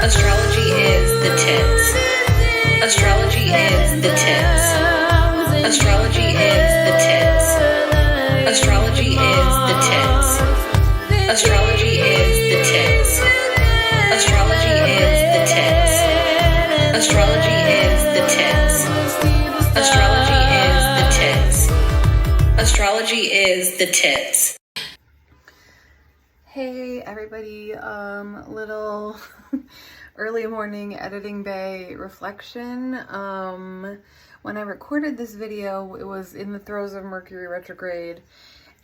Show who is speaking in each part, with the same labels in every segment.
Speaker 1: Astrology is the tits. Astrology is the tits. Astrology is the tits. Astrology is the tits. Astrology is the tits. Astrology is the tits. Astrology is the tits. Astrology is the tits. Astrology is the tits.
Speaker 2: Hey everybody, little early morning editing bay reflection. When I recorded this video, it was in the throes of Mercury retrograde,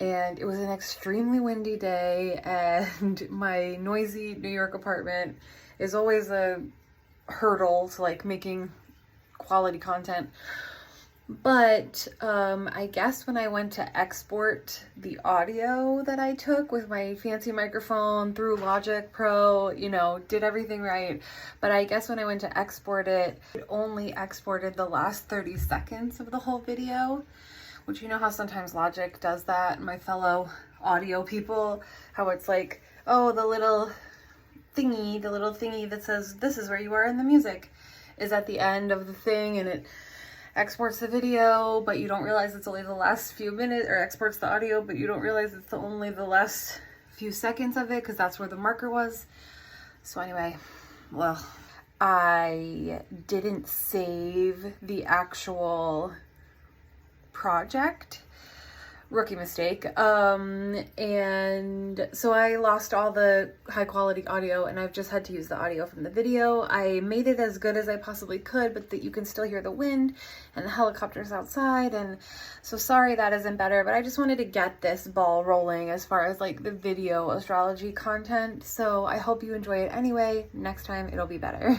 Speaker 2: and it was an extremely windy day, and my noisy New York apartment is always a hurdle to like making quality content. But I guess when I went to export the audio that I took with my fancy microphone through Logic Pro, did everything right. But I guess when I went to export it, it only exported the last 30 seconds of the whole video, which you know how sometimes Logic does that, my fellow audio people, how it's like, oh, the little thingy that says this is where you are in the music is at the end of the thing, and it exports the video, but you don't realize it's only the last few minutes, or exports the audio, but you don't realize it's only the last few seconds of it, because that's where the marker was. So anyway, well, I didn't save the actual project. Rookie mistake. And so I lost all the high quality audio, and I've just had to use the audio from the video. I made it as good as I possibly could, but that you can still hear the wind and the helicopters outside, and so sorry that isn't better, but I just wanted to get this ball rolling as far as like the video astrology content. So I hope you enjoy it anyway. Next time it'll be better.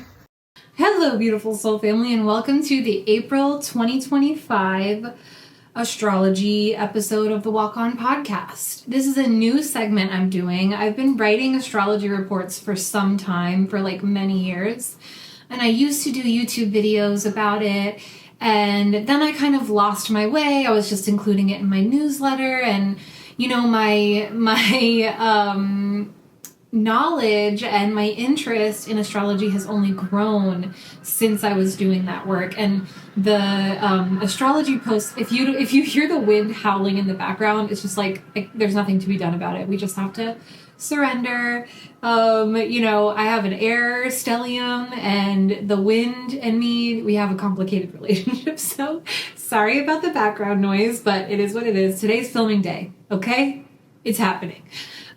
Speaker 3: Hello, beautiful soul family, and welcome to the April 2025 astrology episode of the Walk On podcast. This is a new segment I'm doing. I've been writing astrology reports for some time, for like many years, and I used to do YouTube videos about it, and then I kind of lost my way. I was just including it in my newsletter, and my knowledge and my interest in astrology has only grown since I was doing that work. And the astrology posts, if you hear the wind howling in the background, it's just like there's nothing to be done about it. We just have to surrender. I have an air stellium, and the wind and me, we have a complicated relationship. So sorry about the background noise, but it is what it is. Today's filming day. Okay, it's happening.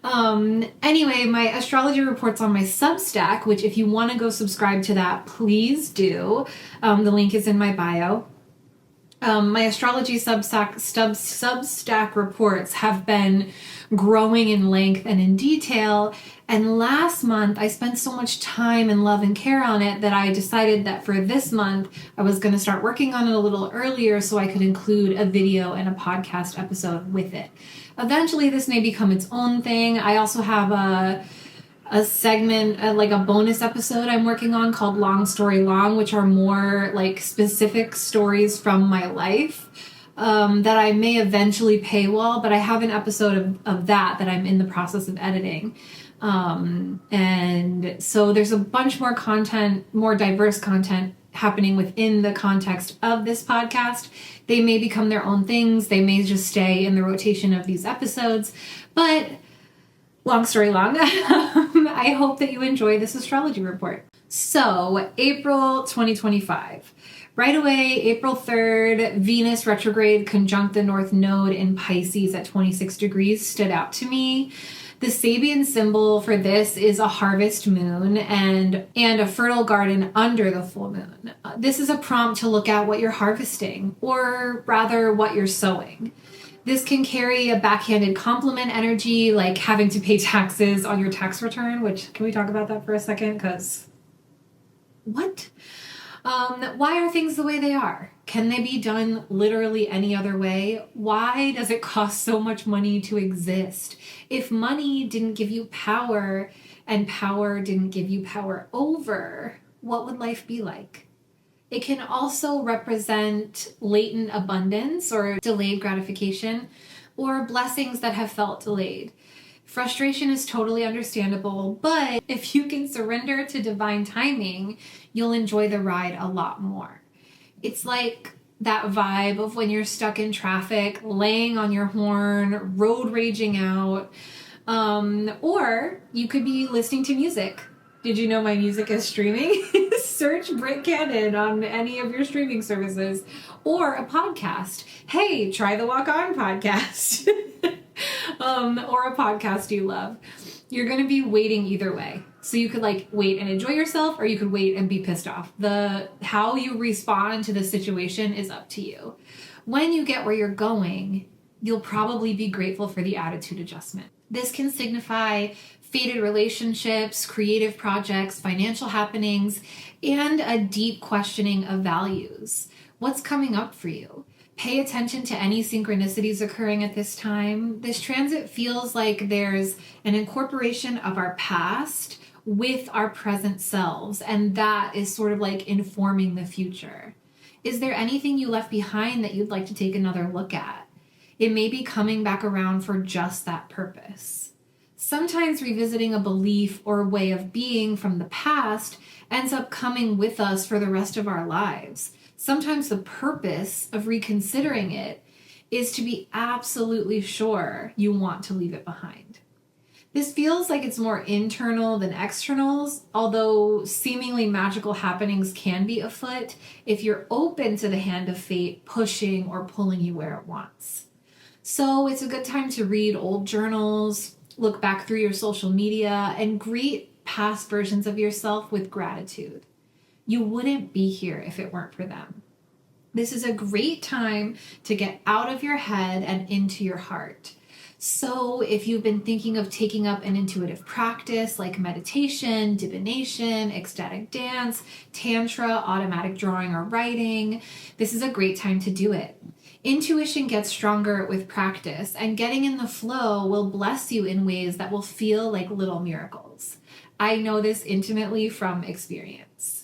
Speaker 3: Anyway, my astrology reports on my Substack, which if you want to go subscribe to that, please do. The link is in my bio. My astrology Substack reports have been growing in length and in detail. And last month, I spent so much time and love and care on it that I decided that for this month, I was going to start working on it a little earlier so I could include a video and a podcast episode with it. Eventually, this may become its own thing. I also have a segment, like a bonus episode I'm working on called Long Story Long, which are more like specific stories from my life that I may eventually paywall, but I have an episode of that I'm in the process of editing. And so there's a bunch more content, more diverse content happening within the context of this podcast. They may become their own things. They may just stay in the rotation of these episodes, but long story long, I hope that you enjoy this astrology report. So April 2025, right away, April 3rd, Venus retrograde conjunct the North Node in Pisces at 26 degrees stood out to me. The Sabian symbol for this is a harvest moon and a fertile garden under the full moon. This is a prompt to look at what you're harvesting, or rather what you're sowing. This can carry a backhanded compliment energy, like having to pay taxes on your tax return, which, can we talk about that for a second? Because, what? Why are things the way they are? Can they be done literally any other way? Why does it cost so much money to exist? If money didn't give you power and power didn't give you power over, what would life be like? It can also represent latent abundance or delayed gratification, or blessings that have felt delayed. Frustration is totally understandable, but if you can surrender to divine timing, you'll enjoy the ride a lot more. It's like that vibe of when you're stuck in traffic, laying on your horn, road raging out, or you could be listening to music. Did you know my music is streaming? Search Britt Cannon on any of your streaming services, or a podcast. Hey, try the Walk On podcast. Or a podcast you love. You're going to be waiting either way. So you could like wait and enjoy yourself, or you could wait and be pissed off. How you respond to the situation is up to you. When you get where you're going, you'll probably be grateful for the attitude adjustment. This can signify faded relationships, creative projects, financial happenings, and a deep questioning of values. What's coming up for you? Pay attention to any synchronicities occurring at this time. This transit feels like there's an incorporation of our past with our present selves, and that is sort of like informing the future. Is there anything you left behind that you'd like to take another look at? It may be coming back around for just that purpose. Sometimes revisiting a belief or way of being from the past ends up coming with us for the rest of our lives. Sometimes the purpose of reconsidering it is to be absolutely sure you want to leave it behind. This feels like it's more internal than externals, although seemingly magical happenings can be afoot if you're open to the hand of fate pushing or pulling you where it wants. So it's a good time to read old journals, look back through your social media, and greet past versions of yourself with gratitude. You wouldn't be here if it weren't for them. This is a great time to get out of your head and into your heart. So if you've been thinking of taking up an intuitive practice like meditation, divination, ecstatic dance, tantra, automatic drawing, or writing, this is a great time to do it. Intuition gets stronger with practice, and getting in the flow will bless you in ways that will feel like little miracles. I know this intimately from experience.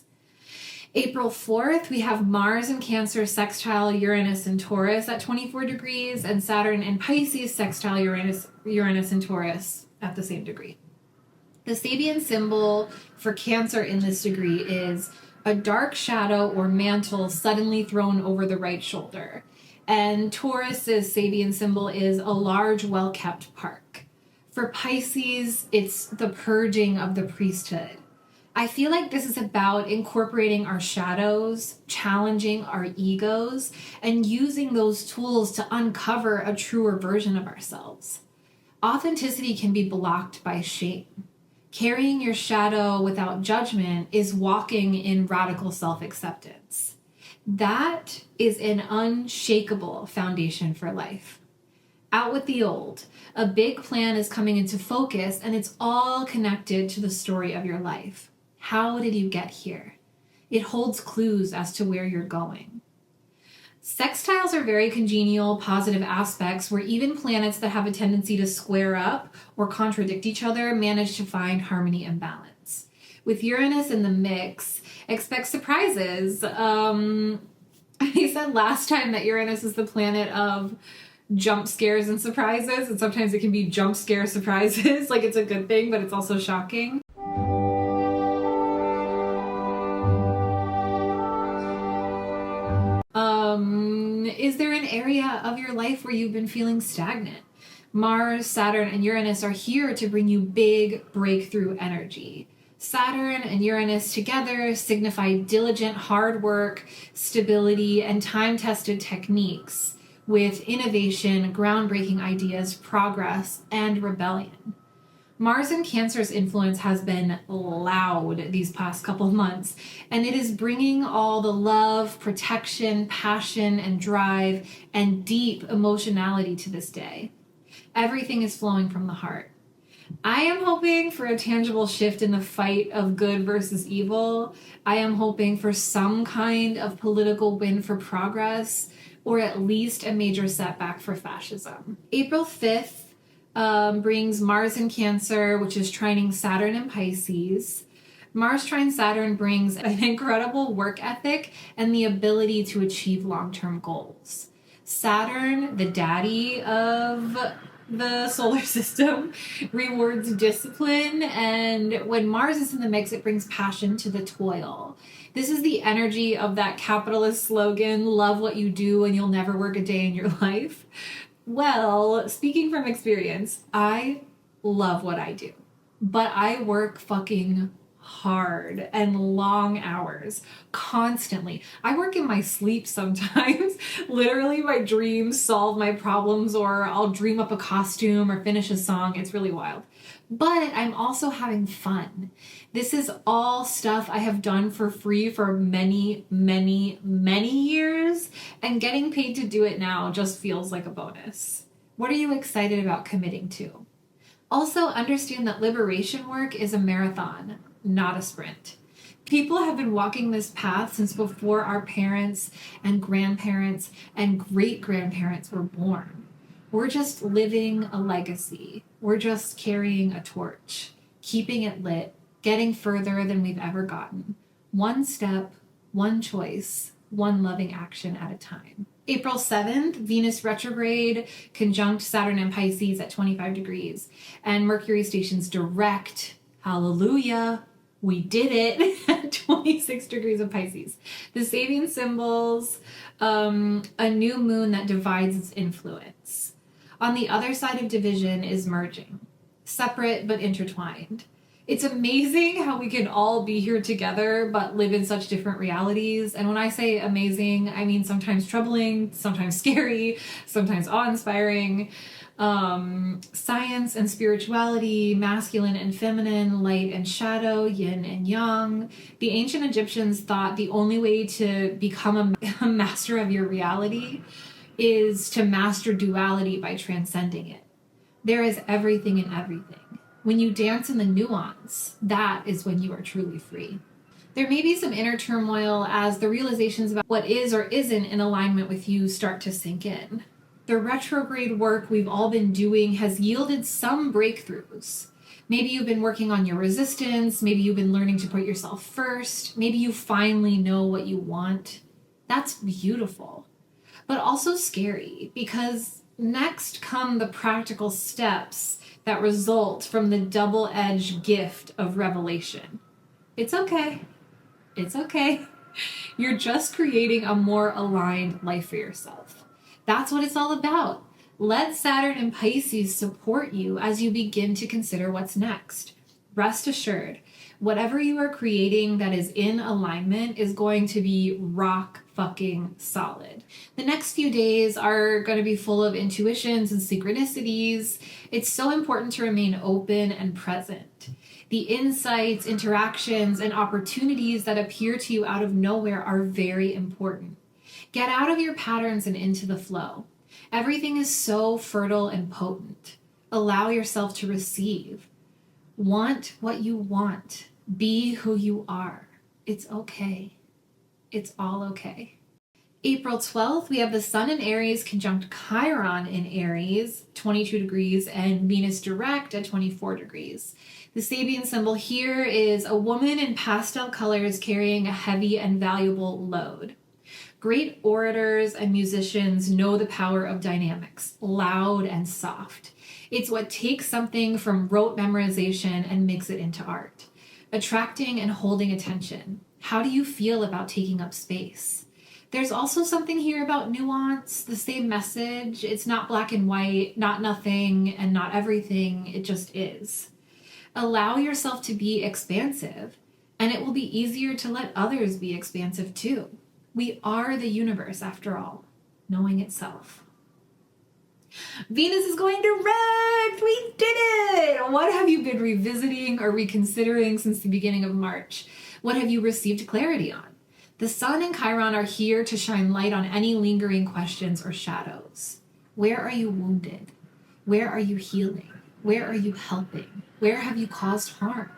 Speaker 3: April 4th, we have Mars in Cancer sextile Uranus and Taurus at 24 degrees, and Saturn in Pisces sextile Uranus and Taurus at the same degree. The Sabian symbol for Cancer in this degree is a dark shadow or mantle suddenly thrown over the right shoulder. And Taurus's Sabian symbol is a large, well-kept park. For Pisces, it's the purging of the priesthood. I feel like this is about incorporating our shadows, challenging our egos, and using those tools to uncover a truer version of ourselves. Authenticity can be blocked by shame. Carrying your shadow without judgment is walking in radical self-acceptance. That is an unshakable foundation for life. Out with the old. A big plan is coming into focus, and it's all connected to the story of your life. How did you get here? It holds clues as to where you're going. Sextiles are very congenial, positive aspects where even planets that have a tendency to square up or contradict each other manage to find harmony and balance. With Uranus in the mix, expect surprises. I said last time that Uranus is the planet of jump scares and surprises, and sometimes it can be jump scare surprises, like it's a good thing, but it's also shocking. Is there an area of your life where you've been feeling stagnant? Mars, Saturn, and Uranus are here to bring you big breakthrough energy. Saturn and Uranus together signify diligent hard work, stability, and time-tested techniques with innovation, groundbreaking ideas, progress, and rebellion. Mars in Cancer's influence has been loud these past couple months, and it is bringing all the love, protection, passion, and drive, and deep emotionality to this day. Everything is flowing from the heart. I am hoping for a tangible shift in the fight of good versus evil. I am hoping for some kind of political win for progress, or at least a major setback for fascism. April 5th, brings Mars in Cancer, which is trining Saturn in Pisces. Mars trine Saturn brings an incredible work ethic and the ability to achieve long-term goals. Saturn, the daddy of the solar system rewards discipline, and when Mars is in the mix, it brings passion to the toil. This is the energy of that capitalist slogan, love what you do and you'll never work a day in your life. Well, speaking from experience, I love what I do, but I work fucking hard and long hours constantly. I work in my sleep sometimes. Literally, my dreams solve my problems, or I'll dream up a costume or finish a song. It's really wild. But I'm also having fun. This is all stuff I have done for free for many, many, many years, and getting paid to do it now just feels like a bonus. What are you excited about committing to? Also, understand that liberation work is a marathon, not a sprint. People have been walking this path since before our parents and grandparents and great-grandparents were born. We're just living a legacy. We're just carrying a torch, keeping it lit, getting further than we've ever gotten. One step, one choice, one loving action at a time. April 7th, Venus retrograde, conjunct Saturn and Pisces at 25 degrees, and Mercury stations direct. Hallelujah. We did it at 26 degrees of Pisces. The saving symbols, a new moon that divides its influence. On the other side of division is merging, separate but intertwined. It's amazing how we can all be here together but live in such different realities. And when I say amazing, I mean sometimes troubling, sometimes scary, sometimes awe-inspiring. Science and spirituality, masculine and feminine, light and shadow, yin and yang. The ancient Egyptians thought the only way to become a master of your reality is to master duality by transcending it. There is everything in everything. When you dance in the nuance, that is when you are truly free. There may be some inner turmoil as the realizations about what is or isn't in alignment with you start to sink in. The retrograde work we've all been doing has yielded some breakthroughs. Maybe you've been working on your resistance. Maybe you've been learning to put yourself first. Maybe you finally know what you want. That's beautiful, but also scary, because next come the practical steps that result from the double-edged gift of revelation. It's okay. It's okay. You're just creating a more aligned life for yourself. That's what it's all about. Let Saturn and Pisces support you as you begin to consider what's next. Rest assured, whatever you are creating that is in alignment is going to be rock fucking solid. The next few days are going to be full of intuitions and synchronicities. It's so important to remain open and present. The insights, interactions, and opportunities that appear to you out of nowhere are very important. Get out of your patterns and into the flow. Everything is so fertile and potent. Allow yourself to receive. Want what you want. Be who you are. It's okay. It's all okay. April 12th, we have the Sun in Aries conjunct Chiron in Aries, 22 degrees, and Venus direct at 24 degrees. The Sabian symbol here is a woman in pastel colors carrying a heavy and valuable load. Great orators and musicians know the power of dynamics, loud and soft. It's what takes something from rote memorization and makes it into art. Attracting and holding attention. How do you feel about taking up space? There's also something here about nuance, the same message. It's not black and white, not nothing, and not everything. It just is. Allow yourself to be expansive, and it will be easier to let others be expansive too. We are the universe, after all, knowing itself. Venus is going direct! We did it! What have you been revisiting or reconsidering since the beginning of March? What have you received clarity on? The Sun and Chiron are here to shine light on any lingering questions or shadows. Where are you wounded? Where are you healing? Where are you helping? Where have you caused harm?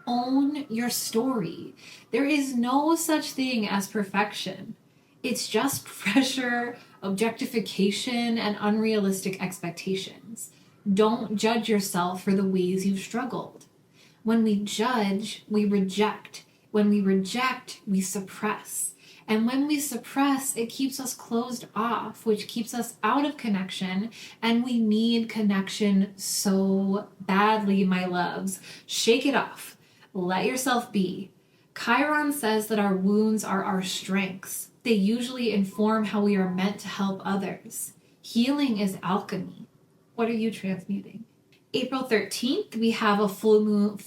Speaker 3: Own your story. There is no such thing as perfection. It's just pressure, objectification, and unrealistic expectations. Don't judge yourself for the ways you've struggled. When we judge, we reject. When we reject, we suppress. And when we suppress, it keeps us closed off, which keeps us out of connection. And we need connection so badly, my loves. Shake it off. Let yourself be. Chiron says that our wounds are our strengths. They usually inform how we are meant to help others. Healing is alchemy. What are you transmuting? April 13th, we have a full moon.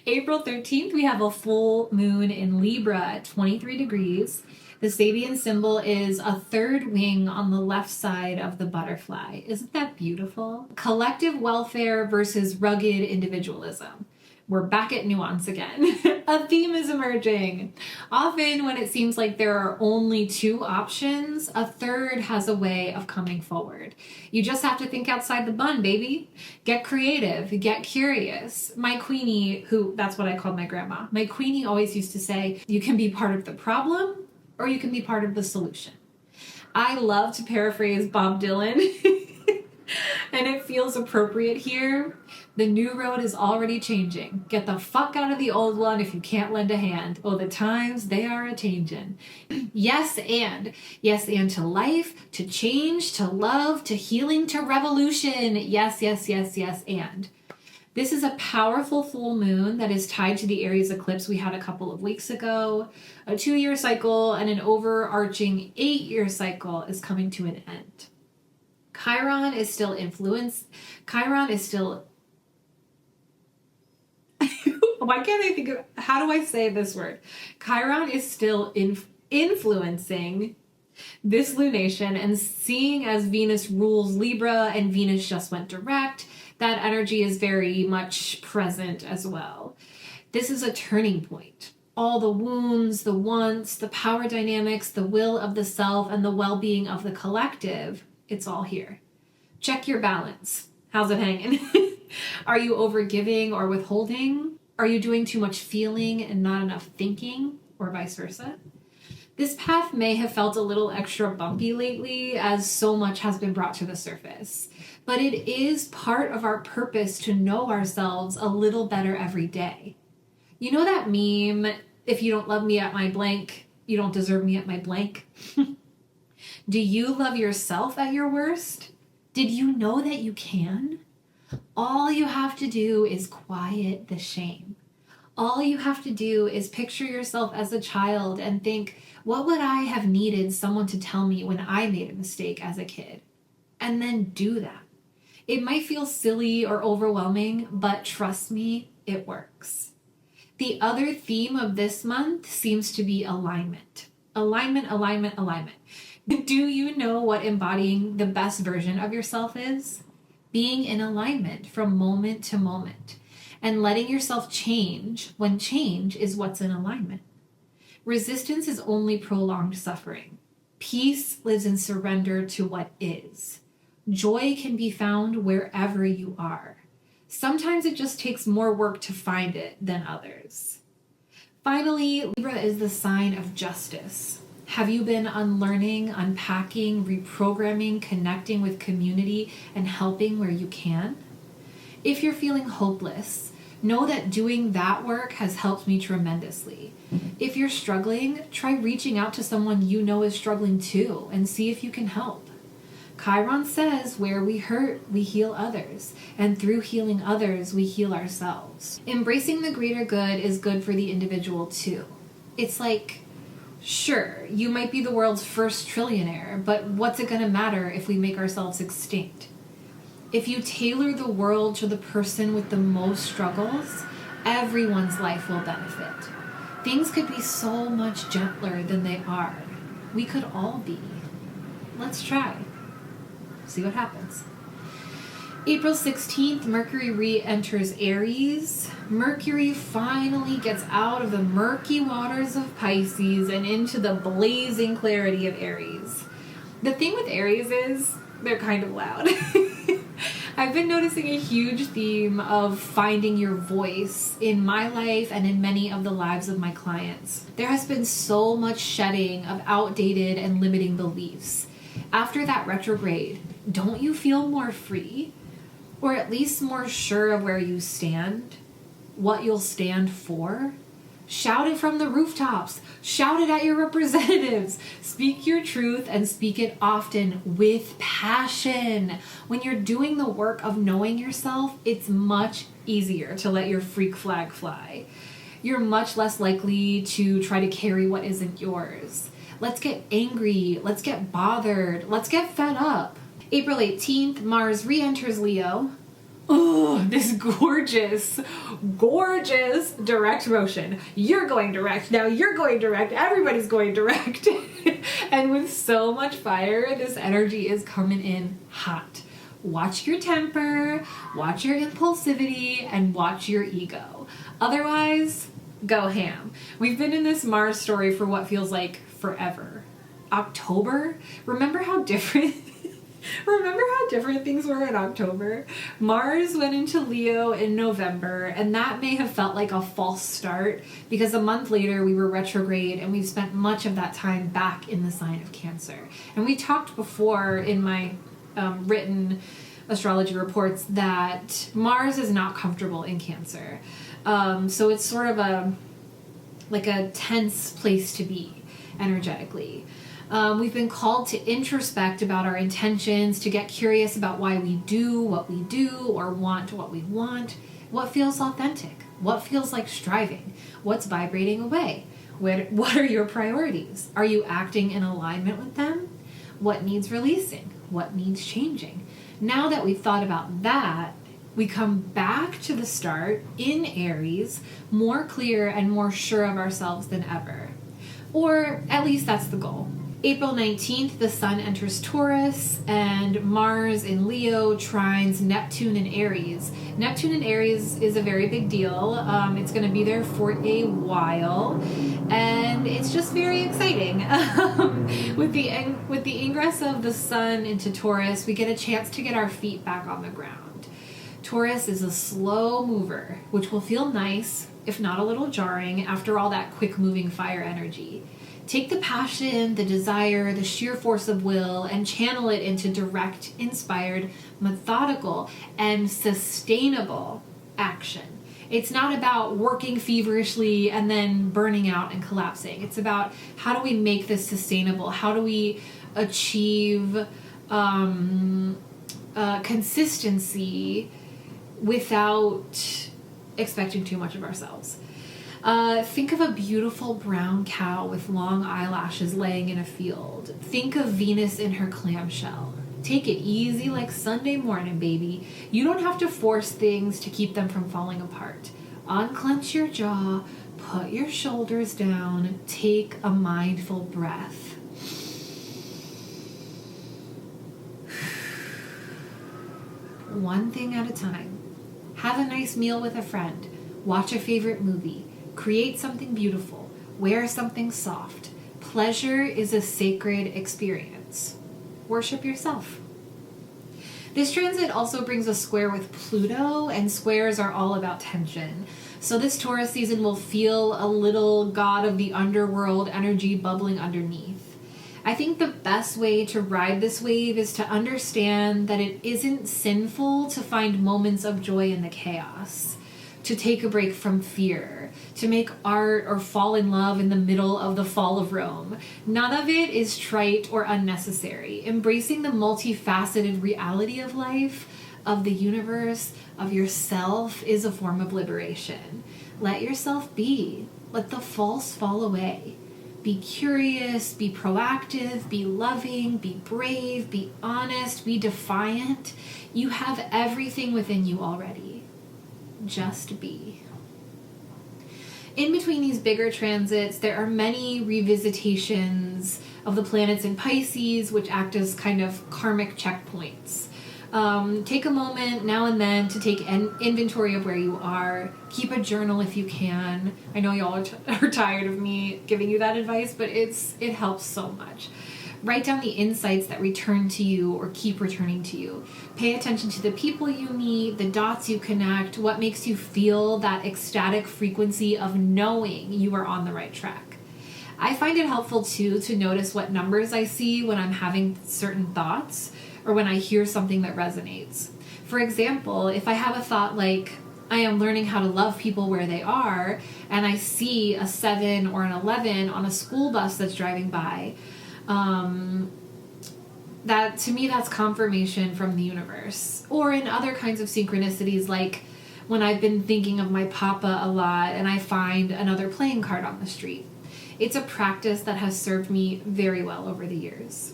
Speaker 3: April 13th, we have a full moon in Libra at 23 degrees. The Sabian symbol is a third wing on the left side of the butterfly. Isn't that beautiful? Collective welfare versus rugged individualism. We're back at nuance again. A theme is emerging. Often when it seems like there are only two options, a third has a way of coming forward. You just have to think outside the bun, baby. Get creative, get curious. My Queenie, that's what I called my grandma. My Queenie always used to say, you can be part of the problem or you can be part of the solution. I love to paraphrase Bob Dylan. And it feels appropriate here. The new road is already changing. Get the fuck out of the old one if you can't lend a hand. Oh, the times, they are a-changin'. Yes, and. Yes, and to life, to change, to love, to healing, to revolution. Yes, yes, yes, yes, and. This is a powerful full moon that is tied to the Aries eclipse we had a couple of weeks ago. A 2-year cycle and an overarching 8-year cycle is coming to an end. Chiron is still why can't I think of, how do I say this word? Chiron is still influencing this lunation, and seeing as Venus rules Libra and Venus just went direct, that energy is very much present as well. This is a turning point. All the wounds, the wants, the power dynamics, the will of the self, and the well-being of the collective, it's all here. Check your balance. How's it hanging? Are you overgiving or withholding? Are you doing too much feeling and not enough thinking, or vice versa? This path may have felt a little extra bumpy lately as so much has been brought to the surface, but it is part of our purpose to know ourselves a little better every day. You know that meme, if you don't love me at my blank, you don't deserve me at my blank? Do you love yourself at your worst? Did you know that you can? All you have to do is quiet the shame. All you have to do is picture yourself as a child and think, what would I have needed someone to tell me when I made a mistake as a kid? And then do that. It might feel silly or overwhelming, but trust me, it works. The other theme of this month seems to be alignment. Alignment, alignment, alignment. Do you know what embodying the best version of yourself is? Being in alignment from moment to moment and letting yourself change when change is what's in alignment. Resistance is only prolonged suffering. Peace lives in surrender to what is. Joy can be found wherever you are. Sometimes it just takes more work to find it than others. Finally, Libra is the sign of justice. Have you been unlearning, unpacking, reprogramming, connecting with community, and helping where you can? If you're feeling hopeless, know that doing that work has helped me tremendously. If you're struggling, try reaching out to someone you know is struggling too and see if you can help. Chiron says where we hurt, we heal others, and through healing others, we heal ourselves. Embracing the greater good is good for the individual too. It's like, sure, you might be the world's first trillionaire, but what's it going to matter if we make ourselves extinct? If you tailor the world to the person with the most struggles, everyone's life will benefit. Things could be so much gentler than they are. We could all be. Let's try. See what happens. April 16th, Mercury re-enters Aries. Mercury finally gets out of the murky waters of Pisces and into the blazing clarity of Aries. The thing with Aries is they're kind of loud. I've been noticing a huge theme of finding your voice in my life and in many of the lives of my clients. There has been so much shedding of outdated and limiting beliefs. After that retrograde, don't you feel more free? Or at least more sure of where you stand? What you'll stand for? Shout it from the rooftops. Shout it at your representatives. Speak your truth and speak it often with passion. When you're doing the work of knowing yourself, it's much easier to let your freak flag fly. You're much less likely to try to carry what isn't yours. Let's get angry. Let's get bothered. Let's get fed up. April 18th, Mars re-enters Leo. Oh, this gorgeous, gorgeous direct motion. You're going direct. Now you're going direct. Everybody's going direct. And with so much fire, this energy is coming in hot. Watch your temper, watch your impulsivity, and watch your ego. Otherwise, go ham. We've been in this Mars story for what feels like forever. October? Remember how different things were in October? Mars went into Leo in November, and that may have felt like a false start because a month later we were retrograde and we've spent much of that time back in the sign of Cancer. And we talked before in my written astrology reports that Mars is not comfortable in Cancer. So it's sort of a tense place to be energetically. We've been called to introspect about our intentions, to get curious about why we do what we do or want what we want, what feels authentic, what feels like striving, what's vibrating away, what are your priorities? Are you acting in alignment with them? What needs releasing? What needs changing? Now that we've thought about that, we come back to the start in Aries, more clear and more sure of ourselves than ever. Or at least that's the goal. April 19th, the Sun enters Taurus, and Mars in Leo trines Neptune in Aries. Neptune in Aries is a very big deal. It's going to be there for a while, and it's just very exciting. With the ingress of the Sun into Taurus, we get a chance to get our feet back on the ground. Taurus is a slow mover, which will feel nice, if not a little jarring, after all that quick-moving fire energy. Take the passion, the desire, the sheer force of will, and channel it into direct, inspired, methodical, and sustainable action. It's not about working feverishly and then burning out and collapsing. It's about how do we make this sustainable? How do we achieve consistency without expecting too much of ourselves? Think of a beautiful brown cow with long eyelashes laying in a field. Think of Venus in her clamshell. Take it easy like Sunday morning, baby. You don't have to force things to keep them from falling apart. Unclench your jaw, put your shoulders down, take a mindful breath. One thing at a time. Have a nice meal with a friend. Watch a favorite movie. Create something beautiful. Wear something soft. Pleasure is a sacred experience. Worship yourself. This transit also brings a square with Pluto, and squares are all about tension. So this Taurus season will feel a little god of the underworld energy bubbling underneath. I think the best way to ride this wave is to understand that it isn't sinful to find moments of joy in the chaos, to take a break from fear, to make art or fall in love in the middle of the fall of Rome. None of it is trite or unnecessary. Embracing the multifaceted reality of life, of the universe, of yourself is a form of liberation. Let yourself be. Let the false fall away. Be curious, be proactive, be loving, be brave, be honest, be defiant. You have everything within you already. Just be. In between these bigger transits, there are many revisitations of the planets in Pisces, which act as kind of karmic checkpoints. Take a moment now and then to take an inventory of where you are. Keep a journal if you can. I know y'all are tired of me giving you that advice, but it helps so much. Write down the insights that return to you or keep returning to you. Pay attention to the people you meet, the dots you connect, what makes you feel that ecstatic frequency of knowing you are on the right track. I find it helpful too to notice what numbers I see when I'm having certain thoughts or when I hear something that resonates. For example, if I have a thought like, I am learning how to love people where they are, and I see a 7 or an 11 on a school bus that's driving by, that to me, that's confirmation from the universe. Or in other kinds of synchronicities, like when I've been thinking of my papa a lot and I find another playing card on the street. It's a practice that has served me very well over the years.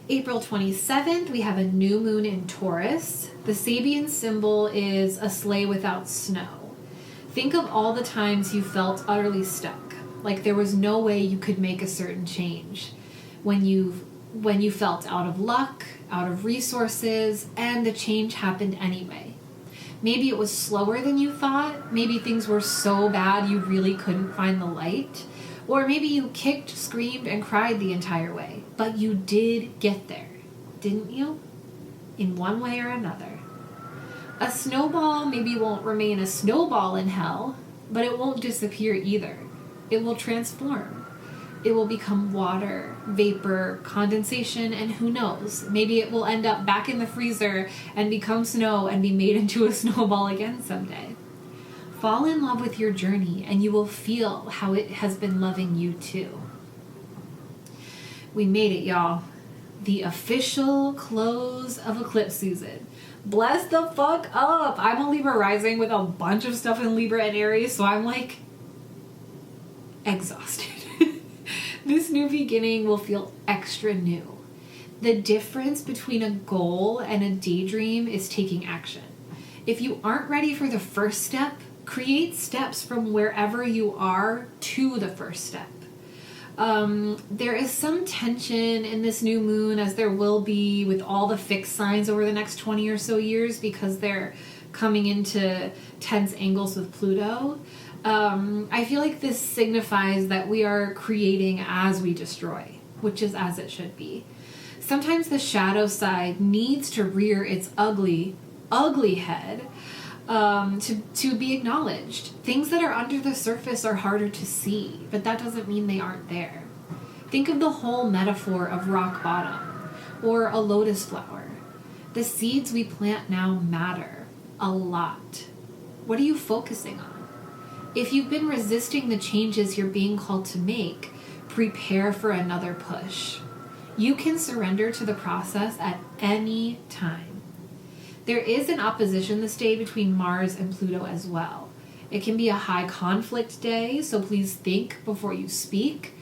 Speaker 3: April 27th, we have a new moon in Taurus. The Sabian symbol is a sleigh without snow. Think of all the times you felt utterly stuck, like there was no way you could make a certain change. When you felt out of luck, out of resources, and the change happened anyway. Maybe it was slower than you thought. Maybe things were so bad you really couldn't find the light. Or maybe you kicked, screamed, and cried the entire way. But you did get there, didn't you? In one way or another. A snowball maybe won't remain a snowball in hell, but it won't disappear either. It will transform. It will become water, vapor, condensation, and who knows, maybe it will end up back in the freezer and become snow and be made into a snowball again someday. Fall in love with your journey and you will feel how it has been loving you too. We made it, y'all. The official close of eclipse season. Bless the fuck up! I'm a Libra rising with a bunch of stuff in Libra and Aries, so I'm like exhausted. This new beginning will feel extra new. The difference between a goal and a daydream is taking action. If you aren't ready for the first step, create steps from wherever you are to the first step. There is some tension in this new moon, as there will be with all the fixed signs over the next 20 or so years, because they're coming into tense angles with Pluto. I feel like this signifies that we are creating as we destroy, which is as it should be. Sometimes the shadow side needs to rear its ugly head to be acknowledged. Things that are under the surface are harder to see, but that doesn't mean they aren't there. Think of the whole metaphor of rock bottom or a lotus flower. The seeds we plant now matter a lot. What are you focusing on? If you've been resisting the changes you're being called to make, prepare for another push. You can surrender to the process at any time. There is an opposition this day between Mars and Pluto as well. It can be a high conflict day, so please think before you speak.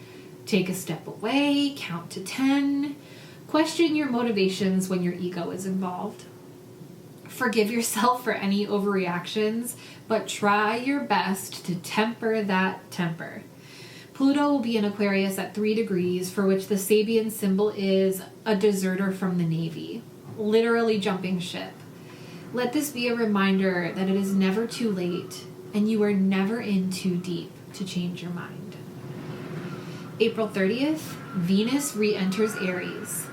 Speaker 3: Take a step away, count to 10. Question your motivations when your ego is involved. Forgive yourself for any overreactions, but try your best to temper that temper. Pluto will be in Aquarius at 3 degrees, for which the Sabian symbol is a deserter from the Navy, literally jumping ship. Let this be a reminder that it is never too late, and you are never in too deep to change your mind. April 30th, Venus re-enters Aries.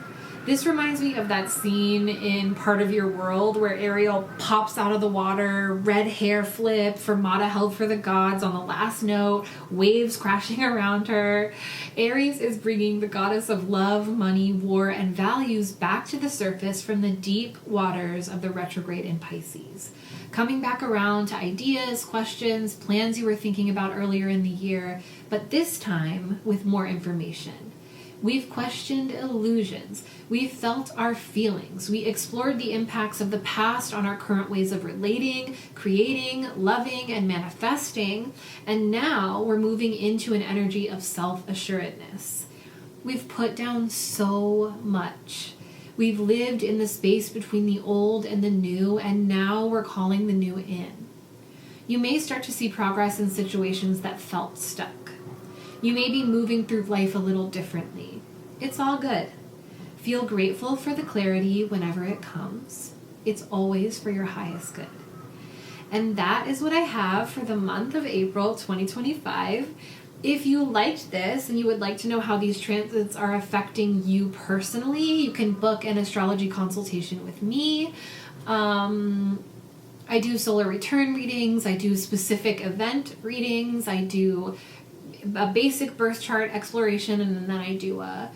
Speaker 3: This reminds me of that scene in Part of Your World where Ariel pops out of the water, red hair flip, Fermata held for the gods on the last note, waves crashing around her. Aries is bringing the goddess of love, money, war, and values back to the surface from the deep waters of the retrograde in Pisces. Coming back around to ideas, questions, plans you were thinking about earlier in the year, but this time with more information. We've questioned illusions. We've felt our feelings. We explored the impacts of the past on our current ways of relating, creating, loving, and manifesting. And now we're moving into an energy of self-assuredness. We've put down so much. We've lived in the space between the old and the new, and now we're calling the new in. You may start to see progress in situations that felt stuck. You may be moving through life a little differently. It's all good. Feel grateful for the clarity whenever it comes. It's always for your highest good. And that is what I have for the month of April 2025. If you liked this and you would like to know how these transits are affecting you personally, you can book an astrology consultation with me. I do solar return readings. I do specific event readings. I do a basic birth chart exploration, and then I do a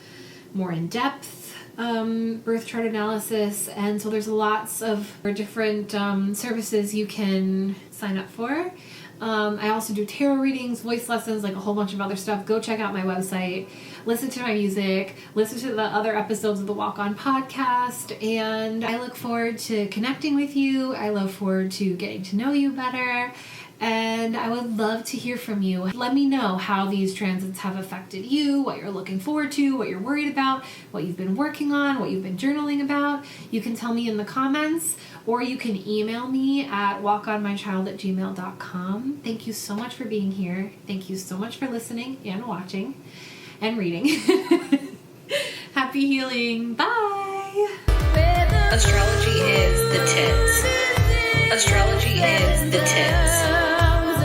Speaker 3: more in-depth birth chart analysis, and so there's lots of different services you can sign up for. I also do tarot readings, voice lessons, like a whole bunch of other stuff. Go check out my website, listen to my music, listen to the other episodes of the Walk On podcast, and I look forward to connecting with you. I look forward to getting to know you better, and I would love to hear from you. Let me know how these transits have affected you, what you're looking forward to, what you're worried about, what you've been working on, what you've been journaling about. You can tell me in the comments, or you can email me at walkonmychild@gmail.com. Thank you so much for being here. Thank you so much for listening and watching and reading. Happy healing. Bye.
Speaker 1: Astrology is the tits. Astrology is the tits.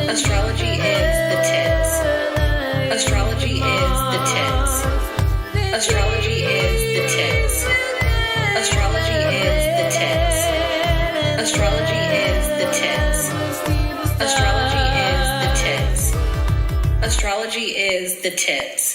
Speaker 1: Astrology is the tits. Astrology is the tits. Astrology is the tits. Astrology is the tits. Astrology is the tits. Astrology is the tits. Astrology is the tits.